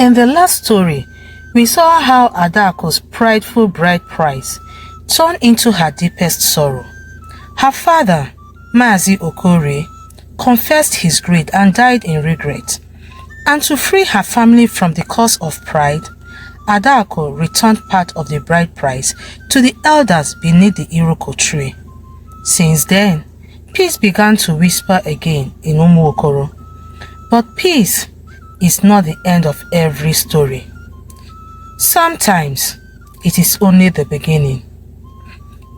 In the last story, we saw how Adaku's prideful bride price turned into her deepest sorrow. Her father, Mazi Okore, confessed his greed and died in regret. And to free her family from the curse of pride, Adaku returned part of the bride price to the elders beneath the Iroko tree. Since then, peace began to whisper again in Umuokoro. But peace is not the end of every story. Sometimes it is only the beginning.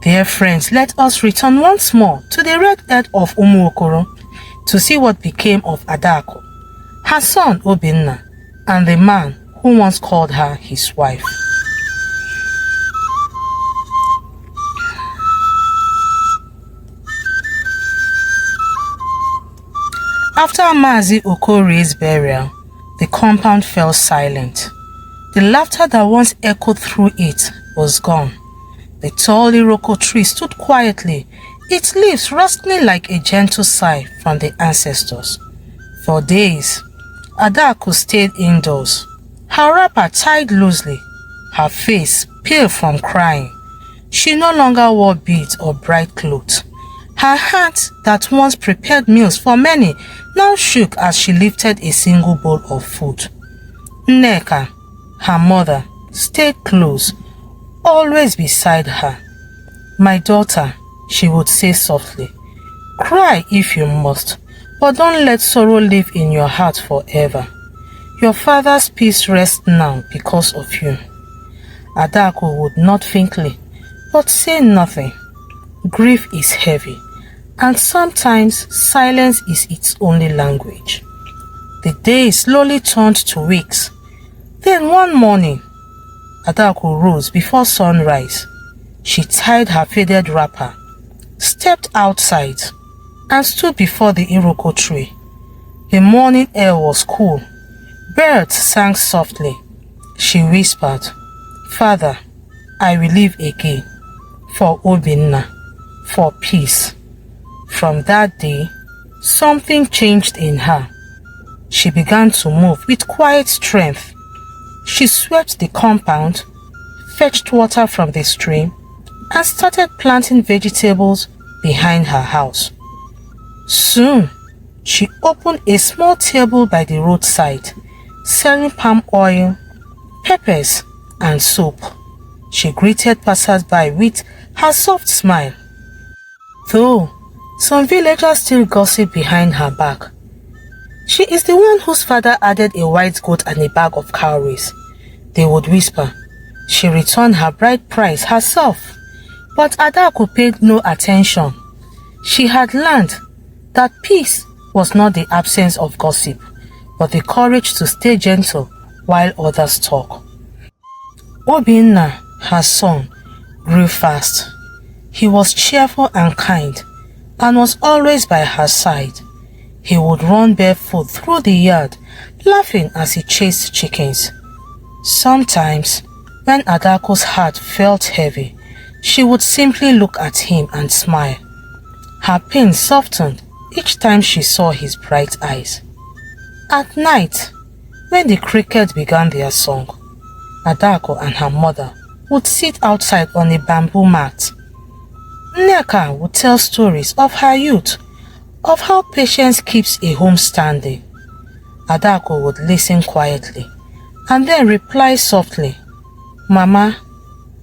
Dear friends, let us return once more to the red earth of Umuokoro to see what became of Adaku, her son Obinna, and the man who once called her his wife. After Mazi Okore's burial, the compound fell silent. The laughter that once echoed through it was gone. The tall Iroko tree stood quietly, its leaves rustling like a gentle sigh from the ancestors. For days, Adaku stayed indoors, her wrapper tied loosely, her face pale from crying. She no longer wore beads or bright clothes. Her hands that once prepared meals for many now shook as she lifted a single bowl of food. Nneka, her mother, stayed close, always beside her. "My daughter," she would say softly, "cry if you must, but don't let sorrow live in your heart forever. Your father's peace rests now because of you." Adaku would nod faintly, but say nothing. Grief is heavy, and sometimes silence is its only language. The days slowly turned to weeks. Then one morning, Adaku rose before sunrise. She tied her faded wrapper, stepped outside, and stood before the Iroko tree. The morning air was cool. Birds sang softly. She whispered, "Father, I will live again, for Obinna, for peace." From that day, something changed in her. She began to move with quiet strength. She swept the compound, fetched water from the stream, and started planting vegetables behind her house. Soon, she opened a small table by the roadside, selling palm oil, peppers, and soap. She greeted passers-by with her soft smile. Though some villagers still gossip behind her back. She is the one whose father added a white goat and a bag of cowries, they would whisper. She returned her bride price herself, but Adaku paid no attention. She had learned that peace was not the absence of gossip, but the courage to stay gentle while others talk. Obinna, her son, grew fast. He was cheerful and kind, and was always by her side. He would run barefoot through the yard, laughing as he chased chickens. Sometimes, when Adaku's heart felt heavy, she would simply look at him and smile. Her pain softened each time she saw his bright eyes. At night, when the crickets began their song, Adaku and her mother would sit outside on a bamboo mat. Nneka would tell stories of her youth, of how patience keeps a home standing. Adaku would listen quietly and then reply softly, "Mama,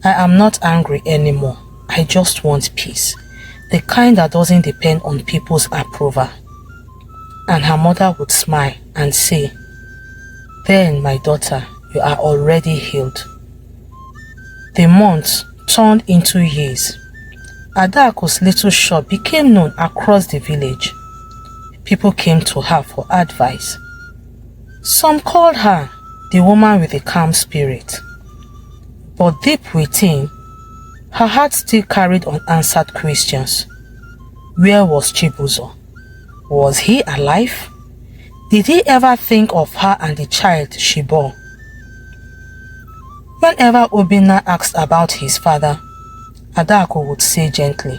I am not angry anymore. I just want peace, the kind that doesn't depend on people's approval." And her mother would smile and say, "Then, my daughter, you are already healed." The months turned into years. Adaku's little shop became known across the village. People came to her for advice. Some called her the woman with a calm spirit. But deep within, her heart still carried unanswered questions. Where was Chibuzo? Was he alive? Did he ever think of her and the child she bore? Whenever Obinna asked about his father, Adaku would say gently,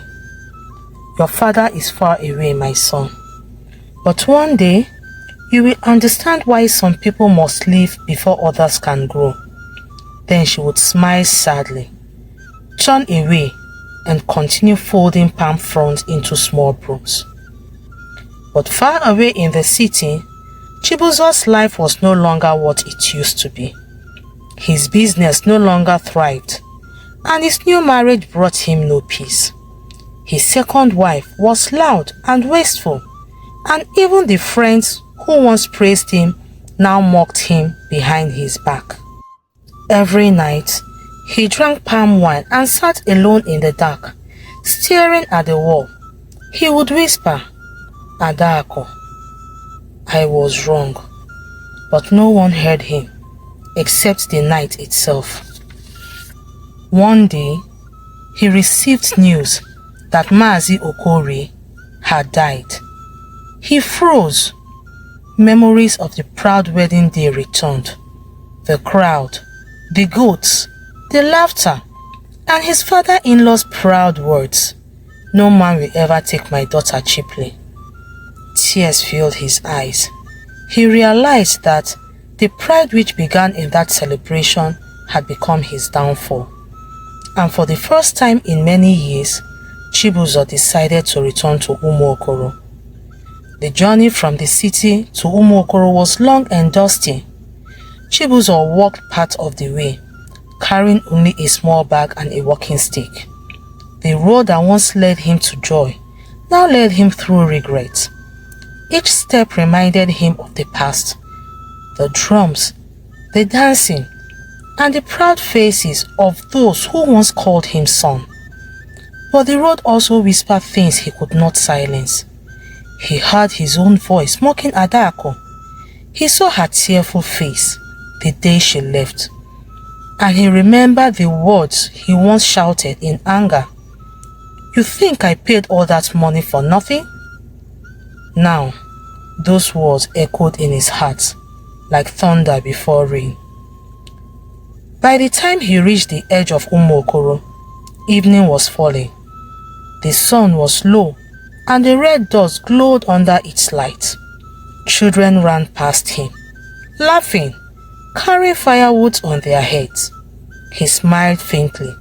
"Your father is far away, my son. But one day, You will understand why some people must live before others can grow." Then she would smile sadly, turn away, and continue folding palm fronds into small brooms. But far away in the city, Chibuzo's life was no longer what it used to be. His business no longer thrived, and his new marriage brought him no peace. His second wife was loud and wasteful, and even the friends who once praised him now mocked him behind his back. Every night, he drank palm wine and sat alone in the dark, staring at the wall. He would whisper, "Adaku, I was wrong," but no one heard him except the night itself. One day, he received news that Mazi Okori had died. He froze. Memories of the proud wedding day returned. The crowd, the goats, the laughter, and his father-in-law's proud words, "No man will ever take my daughter cheaply." Tears filled his eyes. He realized that the pride which began in that celebration had become his downfall. And for the first time in many years, Chibuzo decided to return to Umuokoro. The journey from the city to Umuokoro was long and dusty. Chibuzo walked part of the way, carrying only a small bag and a walking stick. The road that once led him to joy now led him through regret. Each step reminded him of the past, the drums, the dancing, and the proud faces of those who once called him son. But the road also whispered things he could not silence. He heard his own voice mocking Adaku. He saw her tearful face the day she left, and he remembered the words he once shouted in anger. "You think I paid all that money for nothing?" Now, those words echoed in his heart like thunder before rain. By the time he reached the edge of Umuokoro, evening was falling. The sun was low, and the red dust glowed under its light. Children ran past him, laughing, carrying firewood on their heads. He smiled faintly.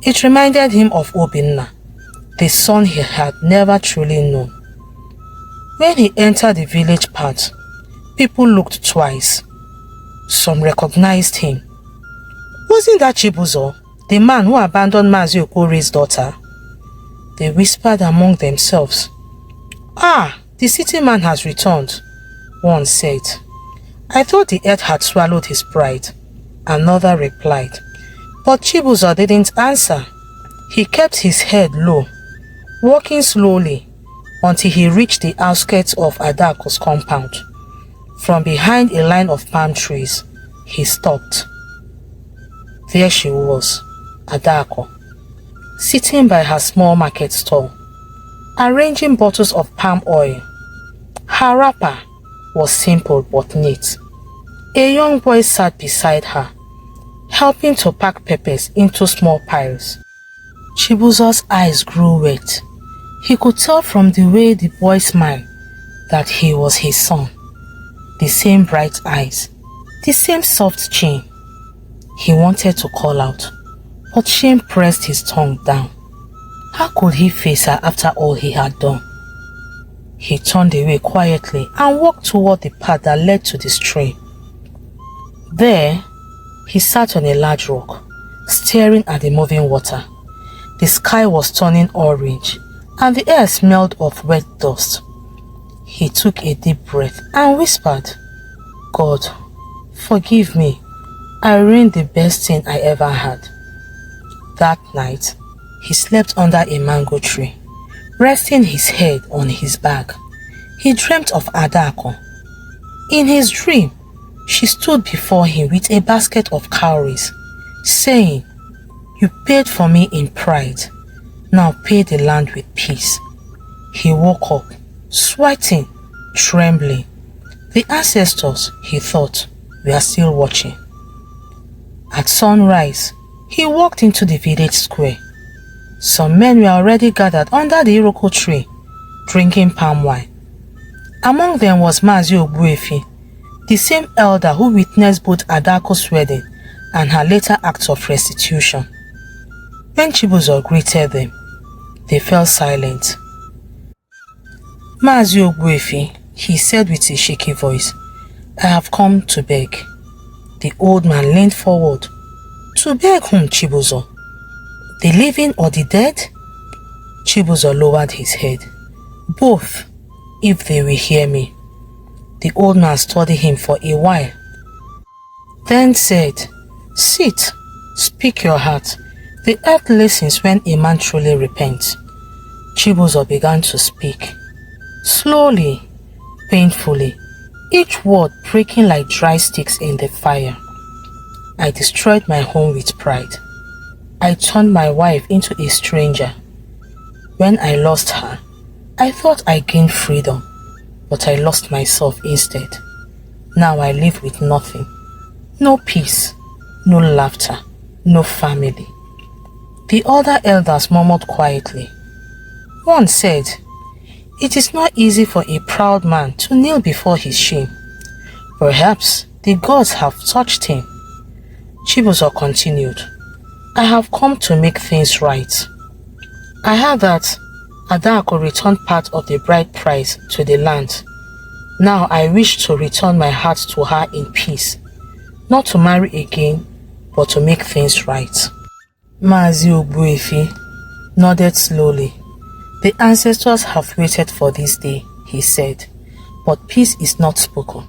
It reminded him of Obinna, the son he had never truly known. When he entered the village path, people looked twice. Some recognized him. "Wasn't that Chibuzo, the man who abandoned Mazi Okori's daughter?" They whispered among themselves. "Ah, the city man has returned," one said. "I thought the earth had swallowed his pride," another replied. But Chibuzo didn't answer. He kept his head low, walking slowly until he reached the outskirts of Adaku's compound. From behind a line of palm trees, he stopped. There she was, Adaku, sitting by her small market stall, arranging bottles of palm oil. Her wrapper was simple but neat. A young boy sat beside her, helping to pack peppers into small piles. Chibuzo's eyes grew wet. He could tell from the way the boy smiled that he was his son. The same bright eyes, the same soft chin. He wanted to call out, but shame pressed his tongue down. How could he face her after all he had done? He turned away quietly and walked toward the path that led to the stream. There, he sat on a large rock, staring at the moving water. The sky was turning orange, and the air smelled of wet dust. He took a deep breath and whispered, "God, forgive me. I ruined the best thing I ever had." That night, he slept under a mango tree, resting his head on his bag. He dreamt of Adaku. In his dream, she stood before him with a basket of cowries, saying, "You paid for me in pride. Now pay the land with peace." He woke up, sweating, trembling. The ancestors, he thought, were still watching. At sunrise, he walked into the village square. Some men were already gathered under the iroko tree, drinking palm wine. Among them was Mazi Ogbuefi, the same elder who witnessed both Adaku's wedding and her later acts of restitution. When Chibuzo greeted them, they fell silent. Mazi Ogbuefi, he said with a shaky voice, "I have come to beg." The old man leaned forward. "To beg whom, Chibuzo? The living or the dead?" Chibuzo lowered his head. "Both, if they will hear me." The old man studied him for a while, then said, "Sit, speak your heart. The earth listens when a man truly repents." Chibuzo began to speak, slowly, painfully, each word breaking like dry sticks in the fire. "I destroyed my home with pride. I turned my wife into a stranger. When I lost her, I thought I gained freedom, but I lost myself instead. Now I live with nothing. No peace, no laughter, no family." The other elders murmured quietly. One said, "It is not easy for a proud man to kneel before his shame. Perhaps the gods have touched him." Chibuzo continued, "I have come to make things right. I heard that Adaku returned part of the bride price to the land. Now I wish to return my heart to her in peace, not to marry again, but to make things right." Mazi Ogbuefi nodded slowly. "The ancestors have waited for this day," he said, "but peace is not spoken.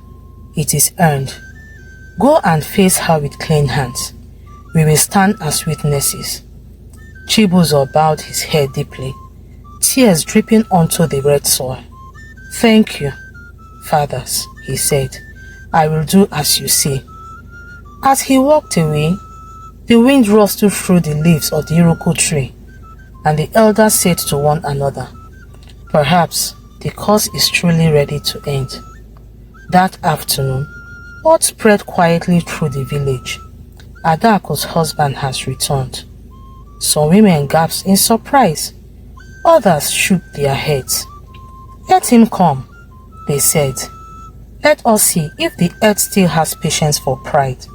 It is earned. Go and face her with clean hands. We will stand as witnesses." Chibuzo bowed his head deeply, tears dripping onto the red soil. "Thank you, fathers," he said. "I will do as you say." As he walked away, the wind rustled through the leaves of the Iroko tree, and the elders said to one another, "Perhaps the curse is truly ready to end." That afternoon, word spread quietly through the village. Adaku's husband has returned. Some women gasped in surprise. Others shook their heads. "Let him come," they said. "Let us see if the earth still has patience for pride."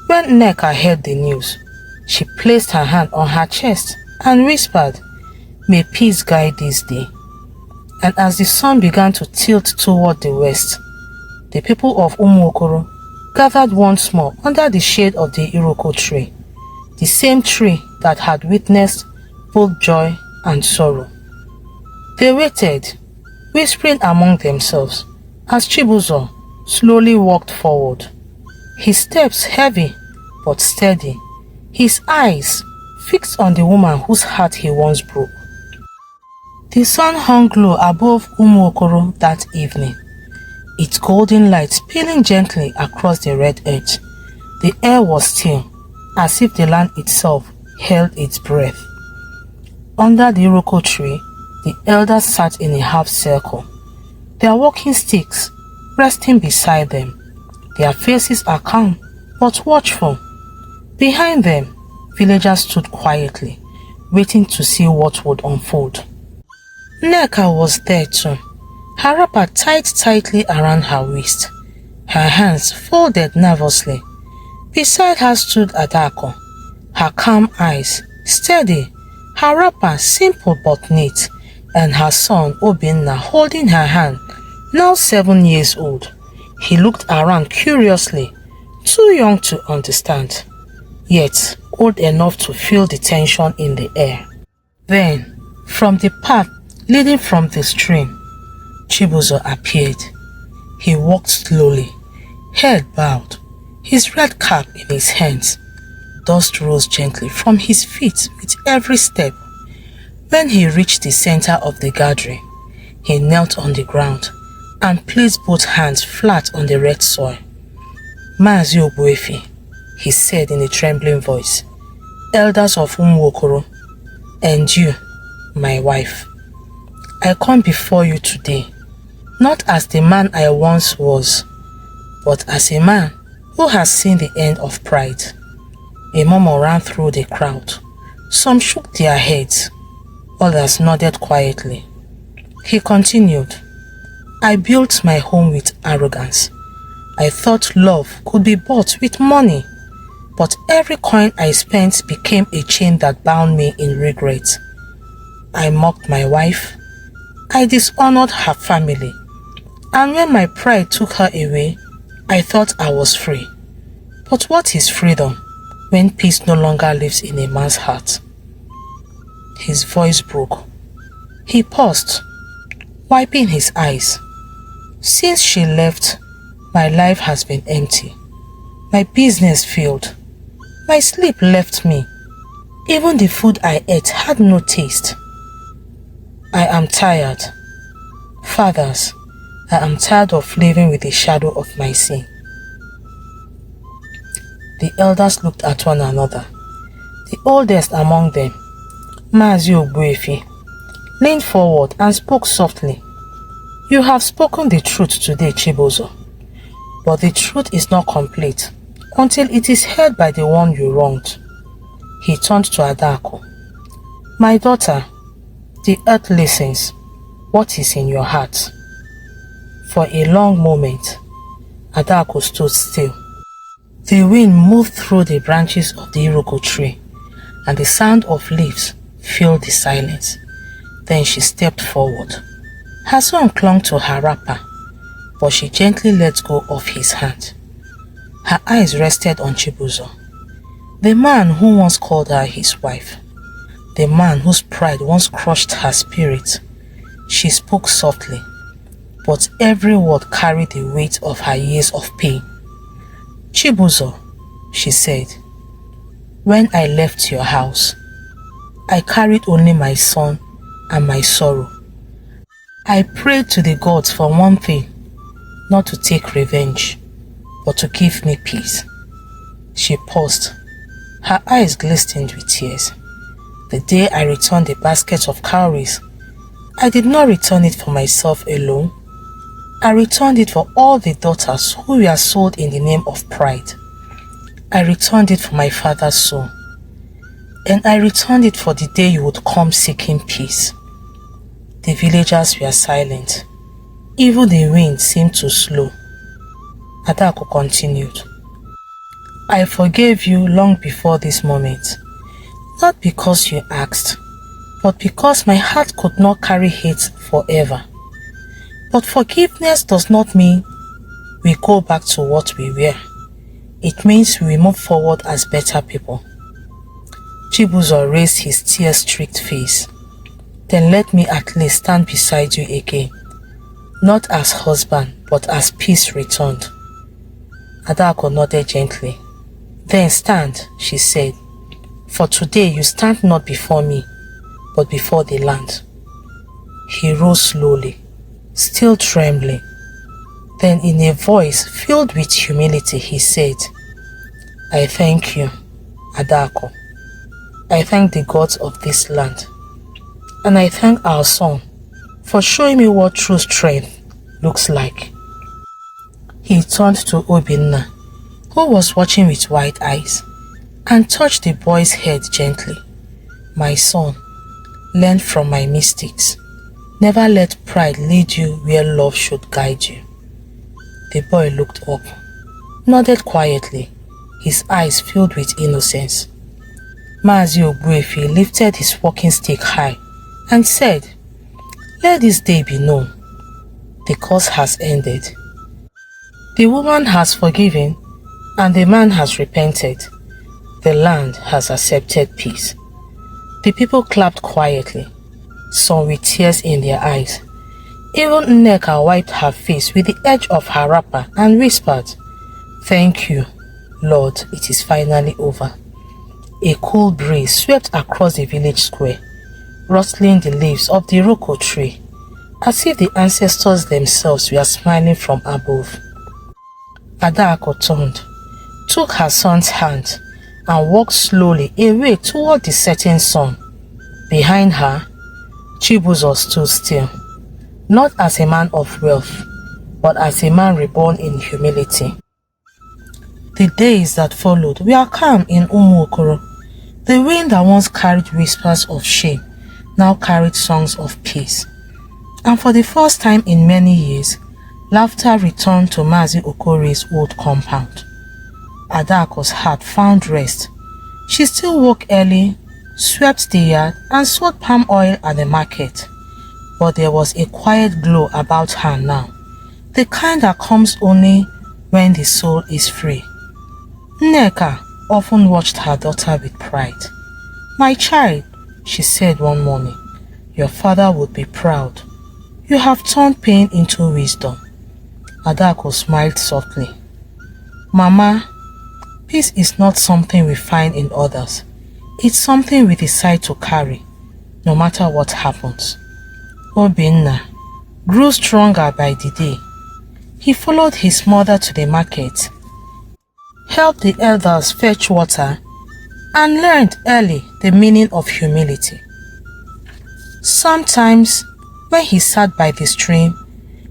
When Nneka heard the news, she placed her hand on her chest and whispered, "May peace guide this day." And as the sun began to tilt toward the west, the people of Umuokoro gathered once more under the shade of the Iroko tree, the same tree that had witnessed both joy and sorrow. They waited, whispering among themselves, as Chibuzo slowly walked forward, his steps heavy but steady, his eyes fixed on the woman whose heart he once broke. The sun hung low above Umuokoro that evening, its golden light spilling gently across the red earth. The air was still, as if the land itself held its breath. Under the Iroko tree, the elders sat in a half circle, their walking sticks resting beside them. Their faces are calm but watchful. Behind them, villagers stood quietly, waiting to see what would unfold. Nneka was there too, her wrapper tied tightly around her waist, her hands folded nervously. Beside her stood Adaku, her calm eyes steady, her wrapper simple but neat, and her son Obinna holding her hand, now 7 years old. He looked around curiously, too young to understand, yet old enough to feel the tension in the air. Then, from the path leading from the stream, Chibuzo appeared. He walked slowly, head bowed, his red cap in his hands. Dust rose gently from his feet with every step. When he reached the center of the gathering, he knelt on the ground and placed both hands flat on the red soil. "Mazi Ogbuefi," he said in a trembling voice, "elders of Umuokoro, and you, my wife, I come before you today, not as the man I once was, but as a man who has seen the end of pride." A murmur ran through the crowd. Some shook their heads, others nodded quietly. He continued, I built my home with arrogance. I thought love could be bought with money, but every coin I spent became a chain that bound me in regret. I mocked my wife. I dishonored her family. And when my pride took her away, I thought I was free. But what is freedom when peace no longer lives in a man's heart? His voice broke. He paused, wiping his eyes. Since she left, my life has been empty. My business failed. My sleep left me. Even the food I ate had no taste. I am tired. Fathers, I am tired of living with the shadow of my sin. The elders looked at one another. The oldest among them, Mazi Ogbuefi, leaned forward and spoke softly. You have spoken the truth today, Chibuzo, but the truth is not complete until it is heard by the one you wronged. He turned to Adaku. My daughter, the earth listens. What is in your heart? For a long moment, Adaku stood still. The wind moved through the branches of the iroko tree, and the sound of leaves filled the silence. Then she stepped forward. Her son clung to her wrapper, but she gently let go of his hand. Her eyes rested on Chibuzo, the man who once called her his wife, the man whose pride once crushed her spirit. She spoke softly, but every word carried the weight of her years of pain. Chibuzo, she said, when I left your house, I carried only my son and my sorrow. I prayed to the gods for one thing, not to take revenge, but to give me peace. She paused. Her eyes glistened with tears. The day I returned the basket of cowries, I did not return it for myself alone. I returned it for all the daughters who were sold in the name of pride. I returned it for my father's soul. And I returned it for the day you would come seeking peace. The villagers were silent. Even the wind seemed to slow. Adaku continued. I forgave you long before this moment. Not because you asked, but because my heart could not carry hate forever. But forgiveness does not mean we go back to what we were. It means we move forward as better people. Chibuzo raised his tear-streaked face. Then let me at least stand beside you again. Not as husband, but as peace returned. Adaku nodded gently. Then stand, she said. For today you stand not before me, but before the land. He rose slowly, still trembling. Then in a voice filled with humility he said, I thank you, Adaku. I thank the gods of this land. And I thank our son for showing me what true strength looks like. He turned to Obinna, who was watching with wide eyes, and touched the boy's head gently. My son, learn from my mistakes. Never let pride lead you where love should guide you. The boy looked up, nodded quietly, his eyes filled with innocence. Mazi Ogbuefi lifted his walking stick high and said, let this day be known. The curse has ended. The woman has forgiven and the man has repented. The land has accepted peace. The people clapped quietly, some with tears in their eyes. Even Nneka wiped her face with the edge of her wrapper and whispered, thank you, Lord, it is finally over. A cool breeze swept across the village square, rustling the leaves of the iroko tree, as if the ancestors themselves were smiling from above. Adaku turned, took her son's hand, and walked slowly away toward the setting sun. Behind her, Chibuzo stood still, not as a man of wealth, but as a man reborn in humility. The days that followed were calm in Umuokoro. The wind that once carried whispers of shame now carried songs of peace. And for the first time in many years, laughter returned to Mazi Okore's old compound. Adaku's heart found rest. She still woke early, swept the yard, and sold palm oil at the market. But there was a quiet glow about her now, the kind that comes only when the soul is free. Nneka often watched her daughter with pride. "My child," she said one morning, "your father would be proud. You have turned pain into wisdom." Adaku smiled softly. "Mama, peace is not something we find in others. It's something we decide to carry, no matter what happens." Obinna grew stronger by the day. He followed his mother to the market, helped the elders fetch water, and learned early the meaning of humility. Sometimes, when he sat by the stream,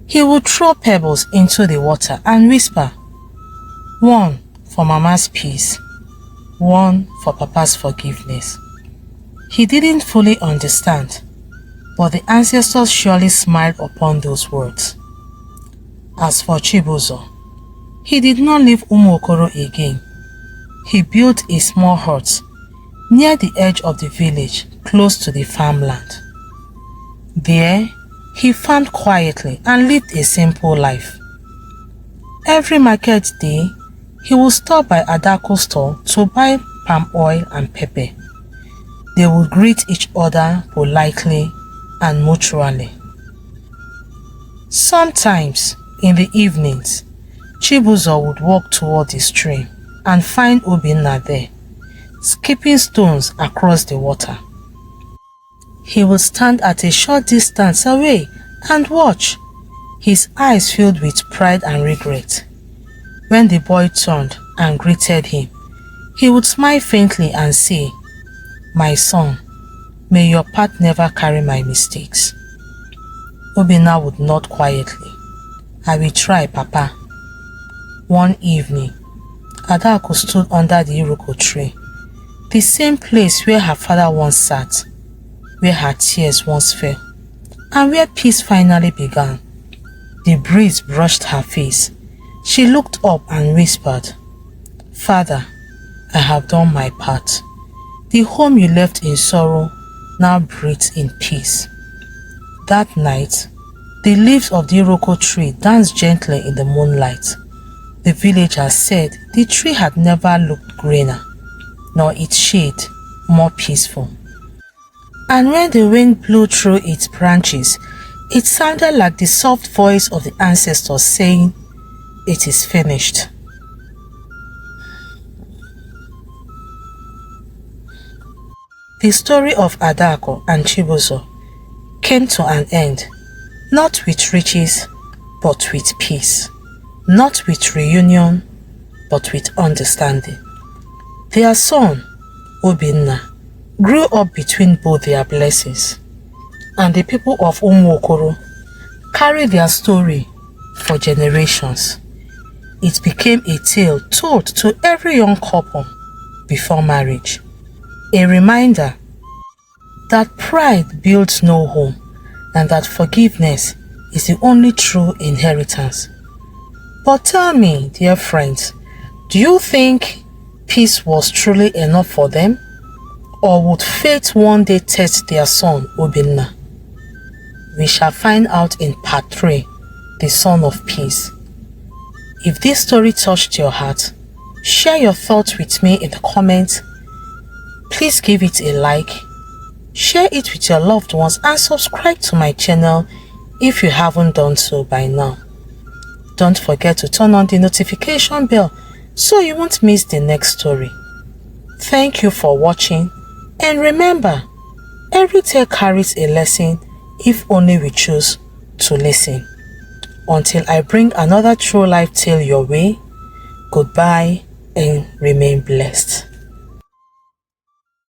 he would throw pebbles into the water and whisper, "One for Mama's peace, one for Papa's forgiveness." He didn't fully understand, but the ancestors surely smiled upon those words. As for Chibuzo, he did not leave Umuokoro again. He built a small hut near the edge of the village, close to the farmland. There, he farmed quietly and lived a simple life. Every market day, he would stop by Adaku's store to buy palm oil and pepper. They would greet each other politely and mutually. Sometimes, in the evenings, Chibuzo would walk toward the stream and find Obinna there, skipping stones across the water. He would stand at a short distance away and watch, his eyes filled with pride and regret. When the boy turned and greeted him, he would smile faintly and say, "My son, may your path never carry my mistakes." Obinna would nod quietly. "I will try, Papa." One evening, Adaku stood under the iroko tree, the same place where her father once sat, where her tears once fell, and where peace finally began. The breeze brushed her face. She looked up and whispered, "Father, I have done my part. The home you left in sorrow now breathes in peace." That night, the leaves of the iroko tree danced gently in the moonlight. The villagers said the tree had never looked greener, nor its shade more peaceful. And when the wind blew through its branches, it sounded like the soft voice of the ancestors saying, "It is finished." The story of Adaku and Chibuzo came to an end, not with riches, but with peace, not with reunion, but with understanding. Their son, Obinna, grew up between both their blessings, and the people of Umuokoro carried their story for generations. It became a tale told to every young couple before marriage, a reminder that pride builds no home and that forgiveness is the only true inheritance. But tell me, dear friends, do you think peace was truly enough for them? Or would fate one day test their son, Obinna? We shall find out in part 3, The Son of Peace. If this story touched your heart, share your thoughts with me in the comments. Please give it a like, share it with your loved ones, and subscribe to my channel if you haven't done so by now. Don't forget to turn on the notification bell so you won't miss the next story. Thank you for watching, and remember, every tale carries a lesson if only we choose to listen. Until I bring another true life tale your way, goodbye and remain blessed.